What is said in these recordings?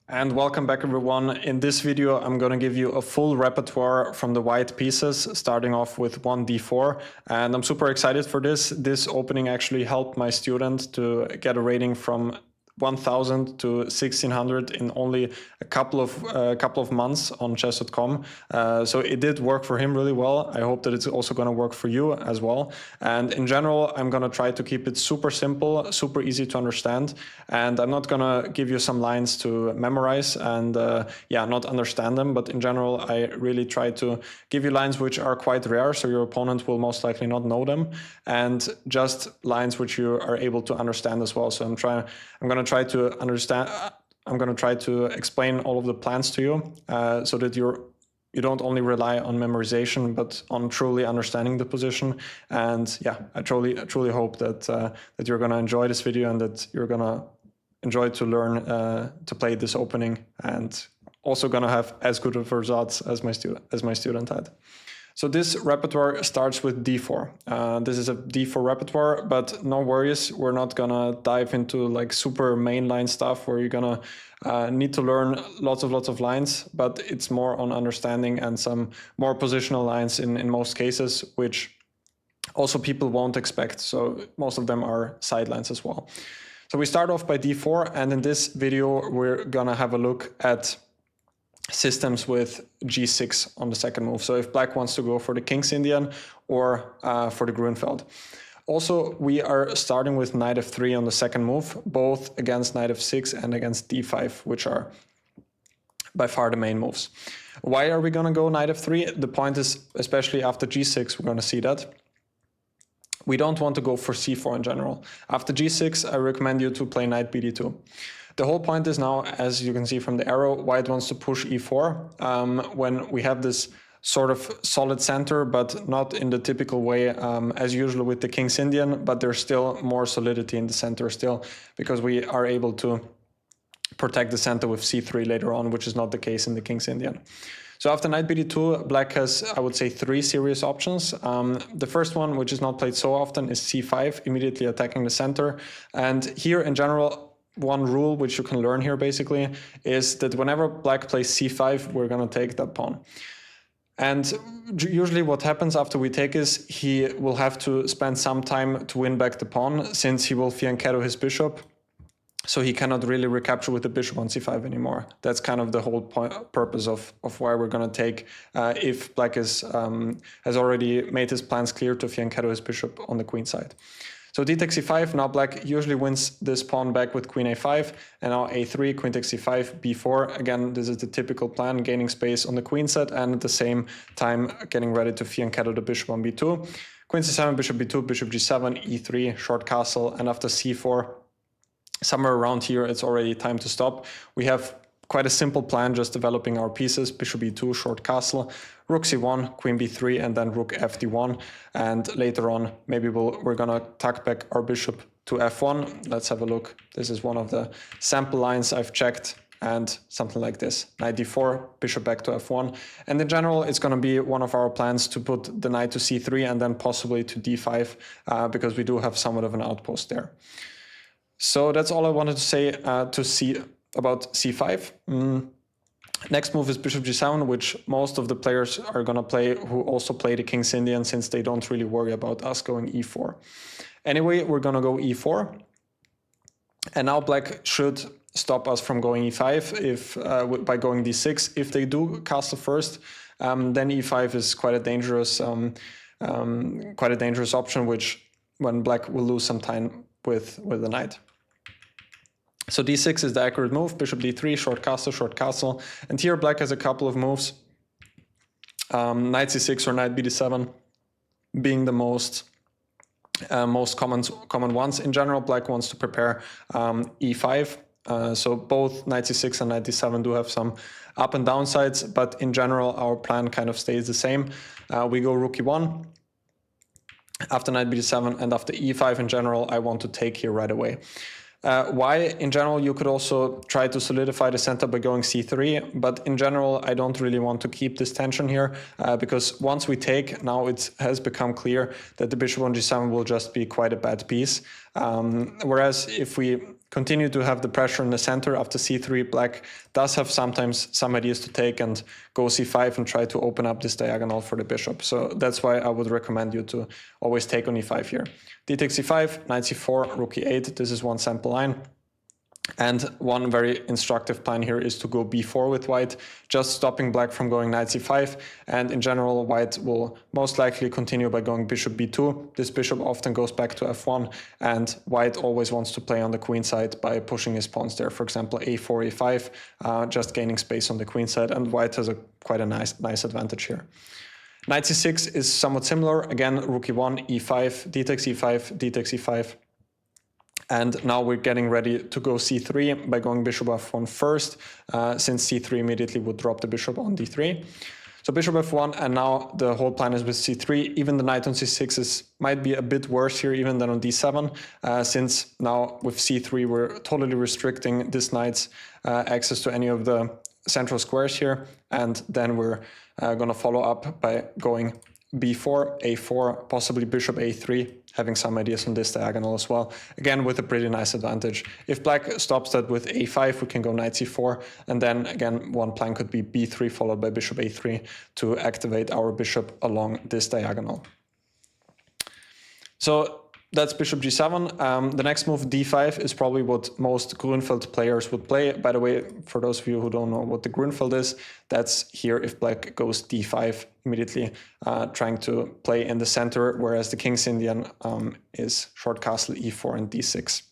And welcome back, everyone. In this video, I'm going to give you a full repertoire from the white pieces, starting off with 1d4. And I'm super excited for this. This opening actually helped my student to get a rating from 1000 to 1600 in only a couple of months on chess.com. So it did work for him really well. I hope that it's also going to work for you as well. And in general, I'm going to try to keep it super simple, super easy to understand. And I'm not going to give you some lines to memorize and not understand them. But in general, I really try to give you lines which are quite rare, so your opponent will most likely not know them, and just lines which you are able to understand as well. So I'm going to try to understand. I'm going to try to explain all of the plans to you, so that you don't only rely on memorization, but on truly understanding the position. And yeah, I truly hope that that you're going to enjoy this video and that you're going to enjoy to learn to play this opening, and also going to have as good of results as my student had. So this repertoire starts with d4. This is a d4 repertoire, but no worries, we're not gonna dive into like super mainline stuff where you're gonna need to learn lots of lines, but it's more on understanding and some more positional lines in most cases, which also people won't expect. So most of them are side lines as well. So we start off by d4, and in this video, we're gonna have a look at systems with g6 on the second move. So if black wants to go for the King's Indian or for the Grunfeld. Also, we are starting with knight f3 on the second move, both against knight f6 and against d5, which are by far the main moves. Why are we going to go knight f3? The point is, especially after g6, we're going to see that we don't want to go for c4 in general. After g6, I recommend you to play knight bd2. The whole point is now, as you can see from the arrow, white wants to push e4 when we have this sort of solid center, but not in the typical way as usual with the King's Indian, but there's still more solidity in the center still, because we are able to protect the center with c3 later on, which is not the case in the King's Indian. So after knight bd2, black has, I would say, three serious options. The first one, which is not played so often, is c5, immediately attacking the center. And here, in general, one rule which you can learn here basically is that whenever black plays c5, we're going to take that pawn. And usually what happens after we take is he will have to spend some time to win back the pawn, since he will fianchetto his bishop. So he cannot really recapture with the bishop on c5 anymore. That's kind of the whole purpose of why we're going to take if black has already made his plans clear to fianchetto his bishop on the queen side. So d takes c5, now black usually wins this pawn back with queen a5, and now a3, queen takes c5, b4. Again, this is the typical plan, gaining space on the queen set, and at the same time getting ready to fianchetto the bishop on b2. Queen c7, bishop b2, bishop g7, e3, short castle, and after c4, somewhere around here, it's already time to stop. We have quite a simple plan, just developing our pieces, bishop e2, short castle, rook c1, queen b3, and then rook fd1. And later on, maybe we're gonna tuck back our bishop to f1. Let's have a look. This is one of the sample lines I've checked, and something like this. Knight d4, bishop back to f1. And in general, it's gonna be one of our plans to put the knight to c3 and then possibly to d5, because we do have somewhat of an outpost there. So that's all I wanted to say about c5. Next move is bishop g7, which most of the players are going to play who also play the King's Indian, since they don't really worry about us going e4. Anyway, we're going to go e4. And now black should stop us from going e5 by going d6. If they do castle first, then e5 is quite a dangerous option, when black will lose some time with the knight. So d6 is the accurate move, bishop d3, short castle, and here black has a couple of moves, knight c6 or knight bd7 being the most common ones. In general, black wants to prepare e5, so both knight c6 and knight d7 do have some up and down sides, but in general our plan kind of stays the same. We go rook e1, after knight bd7, and after e5 in general, I want to take here right away. Why? In general, you could also try to solidify the center by going c3, but in general, I don't really want to keep this tension here, because once we take, now it has become clear that the bishop on g7 will just be quite a bad piece. Whereas if we continue to have the pressure in the center. After c3, black does have sometimes some ideas to take and go c5 and try to open up this diagonal for the bishop. So that's why I would recommend you to always take on e5 here. D takes c5, knight c4, rook e8. This is one sample line. And one very instructive plan here is to go b4 with white, just stopping black from going knight c5. And in general, white will most likely continue by going bishop b2. This bishop often goes back to f1, and white always wants to play on the queen side by pushing his pawns there. For example, a4, a5, just gaining space on the queen side, and white has quite a nice advantage here. Knight c6 is somewhat similar. Again, rook e1, e5, d takes e5, d takes e5. And now we're getting ready to go c3 by going bishop f1 first, since c3 immediately would drop the bishop on d3. So bishop f1, and now the whole plan is with c3. Even the knight on c6 might be a bit worse here even than on d7, since now with c3 we're totally restricting this knight's access to any of the central squares here. And then we're going to follow up by going b4, a4, possibly bishop a3, having some ideas on this diagonal as well. Again, with a pretty nice advantage. If black stops that with a5, we can go knight c4, and then again, one plan could be b3 followed by bishop a3 to activate our bishop along this diagonal. So that's bishop g7. The next move, d5, is probably what most Grünfeld players would play. By the way, for those of you who don't know what the Grünfeld is, that's here if black goes d5, immediately trying to play in the center, whereas the King's Indian is short castle e4 and d6.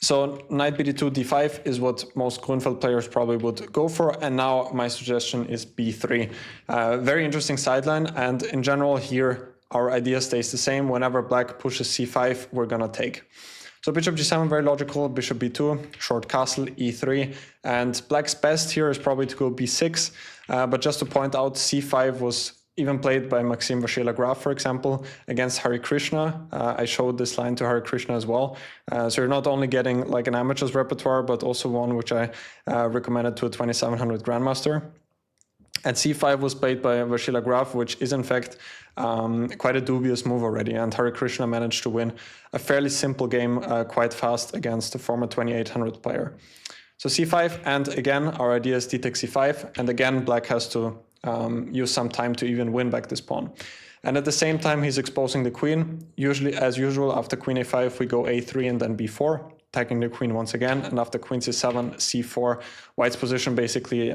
So knight bd2, d5 is what most Grünfeld players probably would go for, and now my suggestion is b3. Very interesting sideline, and in general here, our idea stays the same. Whenever black pushes c5, we're gonna take. So bishop g7, very logical, bishop b2, short castle, e3, and black's best here is probably to go b6, but just to point out, c5 was even played by Maxime Vachier-Lagrave, for example, against Hare Krishna. I showed this line to Hare Krishna as well. So you're not only getting like an amateur's repertoire, but also one which I recommended to a 2700 Grandmaster. And c5 was played by Vachier-Lagrave, which is in fact quite a dubious move already. And Hare Krishna managed to win a fairly simple game quite fast against the former 2800 player. So c5, and again, our idea is d takes c5. And again, black has to use some time to even win back this pawn. And at the same time, he's exposing the queen. Usually, as usual, after queen a5, we go a3 and then b4, attacking the queen once again. And after queen c7, c4, white's position basically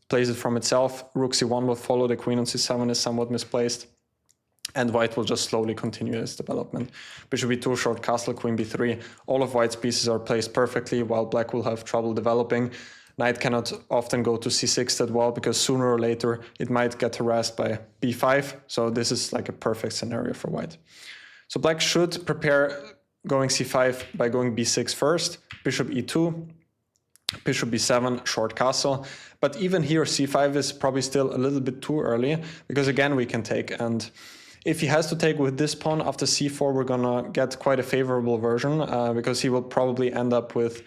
plays it from itself. Rook c1 will follow, the queen on c7 is somewhat misplaced, and white will just slowly continue its development. Bishop b2, short castle, queen b3. All of white's pieces are placed perfectly, while black will have trouble developing. Knight cannot often go to c6 that well, because sooner or later it might get harassed by b5. So this is like a perfect scenario for white. So black should prepare going c5 by going b6 first, bishop e2, bishop b7, short castle. But even here, c5 is probably still a little bit too early, because again, we can take. And if he has to take with this pawn after c4, we're gonna get quite a favorable version, because he will probably end up with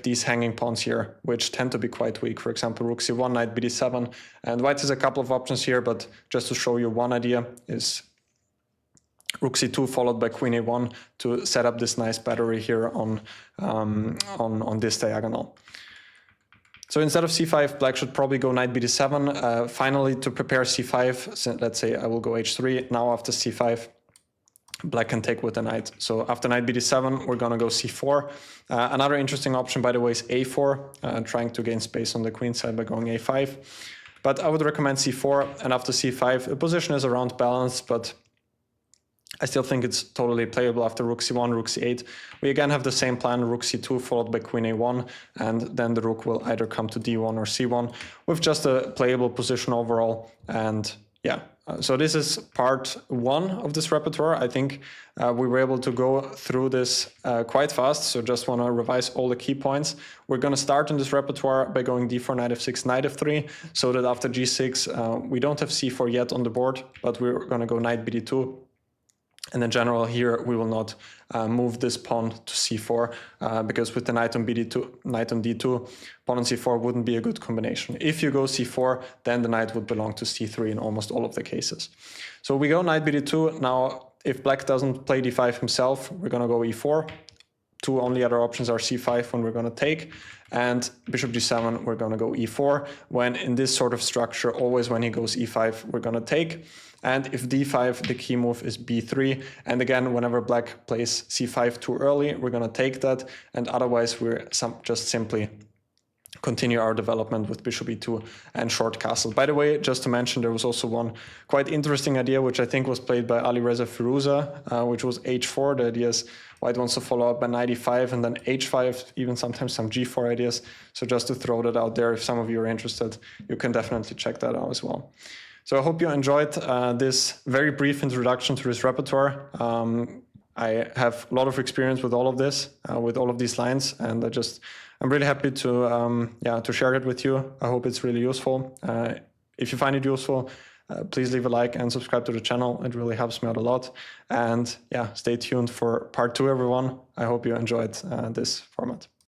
these hanging pawns here, which tend to be quite weak. For example, rook c1, knight bd7. And white has a couple of options here, but just to show you one idea is rook c2 followed by queen a1 to set up this nice battery here on this diagonal. So instead of c5, black should probably go knight bd7. Finally, to prepare c5, so let's say I will go h3. Now after c5, black can take with the knight. So after knight bd7, we're going to go c4. Another interesting option, by the way, is a4, trying to gain space on the queen side by going a5. But I would recommend c4, and after c5, the position is around balanced, but I still think it's totally playable after rook c1, rook c8. We again have the same plan, rook c2 followed by queen a1, and then the rook will either come to d1 or c1 with just a playable position overall. And yeah, so this is part one of this repertoire. I think we were able to go through this quite fast, so just want to revise all the key points. We're going to start in this repertoire by going d4, knight f6, knight f3, so that after g6, we don't have c4 yet on the board, but we're going to go knight bd2. And in general, here we will not move this pawn to c4 because with the knight on bd2, knight on d2, pawn on c4 wouldn't be a good combination. If you go c4, then the knight would belong to c3 in almost all of the cases. So we go knight bd2. Now, if black doesn't play d5 himself, we're going to go e4. two only other options are c5 when we're going to take, and bishop g7, we're going to go e4, when in this sort of structure, always when he goes e5, we're going to take. And if d5, the key move is b3. And again, whenever black plays c5 too early, we're going to take that. And otherwise, we're just simply continue our development with bishop e2 and short castle. By the way, just to mention, there was also one quite interesting idea, which I think was played by Ali Reza Firuza, which was h4. The idea is white wants to follow up by knight e5 and then h5, even sometimes some g4 ideas. So just to throw that out there, if some of you are interested, you can definitely check that out as well. So I hope you enjoyed this very brief introduction to this repertoire. I have a lot of experience with all of this, with all of these lines, and I'm really happy to share it with you. I hope it's really useful. If you find it useful, please leave a like and subscribe to the channel. It really helps me out a lot. And yeah, stay tuned for part 2, everyone. I hope you enjoyed this format.